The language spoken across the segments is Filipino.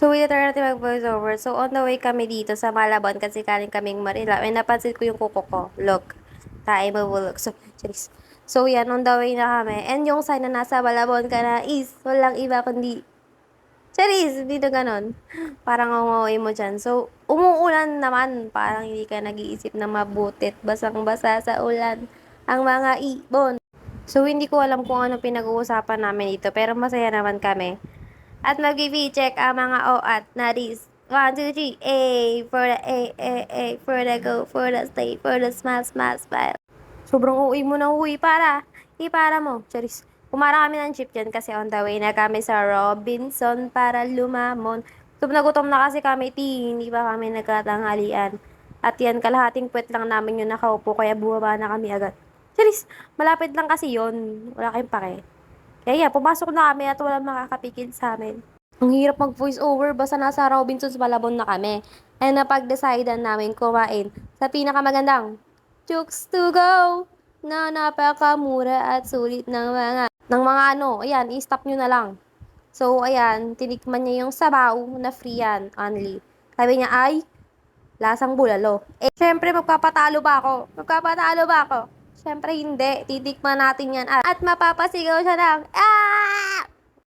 So, we try natin mag-voice over. So, on the way kami dito sa Malabon kasi kaling kaming Manila. May napansin ko yung kuko ko. Look. Tayo mabulog. So, charis. So, yan. On the way na kami. And yung sign na nasa Malabon ka na is walang iba kundi charis. Dito ganon. Parang umuwi mo dyan. So, umuulan naman. Parang hindi ka nag-iisip na mabutit. Basang-basa sa ulan. Ang mga ibon. So, hindi ko alam kung ano pinag-uusapan namin dito. Pero masaya naman kami. At mag-check ang mga OAT na this. 1, 2, 3, A for the A, for the go, for the stay, for the smile. Sobrang uwi mo na uwi para. Para mo. Charis. Kumara kami ng jeep dyan kasi on the way na kami sa Robinson para lumamon. Gutom na kasi kami, hindi pa kami nagkatanghalian. At yan, kalahating puwet lang namin yung nakaupo, kaya bumaba na kami agad. Charis, malapit lang kasi yon. Wala kayong pake. Kaya pumasok na kami at walang makakapigil sa amin. Ang hirap mag-voice over basta nasa Robinsons Malabon na kami. And napag-decidean namin kumain sa pinakamagandang Chooks to go na napakamura at sulit ng mga ayan, i-stop nyo na lang. So, ayan, tinikman niya yung sabaw na free yan, only. Sabi niya, ay, lasang bulalo. Syempre, magpapatalo ba ako? Syempre, hindi. Titikman natin yan at mapapasigaw siya ng, ah!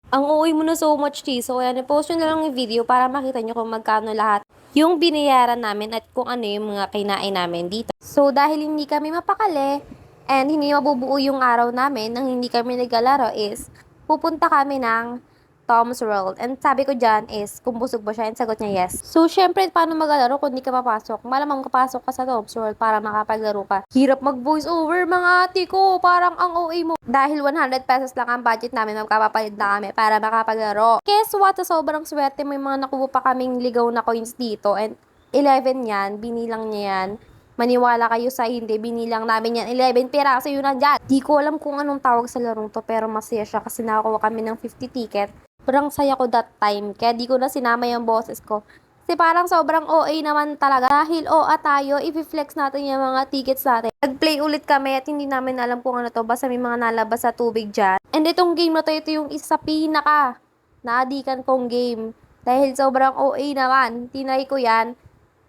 Ang uuwi mo na so much cheese. So, ayan, i-post nyo na lang yung video para makita nyo kung magkano lahat yung binayaran namin at kung ano yung mga kinain namin dito. So, dahil hindi kami mapakali and hindi mabubuo yung araw namin nang hindi kami naglalaro is pupunta kami ng Tom's World. And sabi ko dyan is, kung busog ba siya? And sagot niya yes. So, syempre, paano maglalaro kung di ka papasok? Malamang kapasok ka sa Tom's World para makapaglaro ka. Hirap mag-voice over, mga ate ko. Parang ang OA mo. Dahil 100 pesos lang ang budget namin, magpapapalit na kami para makapaglaro. Guess what? Sa sobrang swerte, may mga nakuha pa kaming ligaw na coins dito. And 11 yan, binilang niya yan. Maniwala kayo sa hindi, binilang namin yan 11 piraso yun nandyan. Di ko alam kung anong tawag sa larong to, pero masaya siya kasi nakakuha kami ng 50 ticket. Sobrang saya ko that time, kaya di ko na sinama yung boses ko. Kasi parang sobrang OA naman talaga. Dahil OA tayo, i-flex natin yung mga tickets natin. Nag-play ulit kami at hindi namin alam kung ano to, basta may mga nalabas sa tubig dyan. And itong game na to, ito yung isa pinaka naadikan kong game. Dahil sobrang OA naman, tinry ko yan.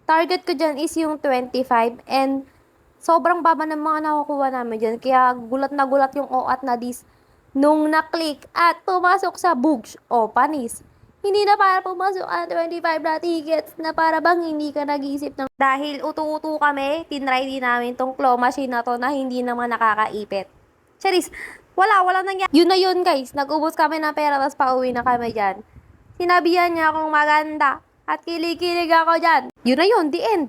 Target ko dyan is yung 25 and sobrang baba ng mga nakukuha namin dyan. Kaya gulat na gulat yung OAT na this nung na-click at pumasok sa books o panis. Hindi na para pumasok ang 25 na tickets na para bang hindi ka nag-iisip ng... Dahil utu-utu kami, tinry din namin tong claw machine na to na hindi naman nakakaipit. Charis, wala nangyari. Yun na yun guys, nag-ubos kami ng pera tapos pauwi na kami dyan. Sinabihan niya akong maganda at kilig-kilig ako dyan. Yun na yun, the end.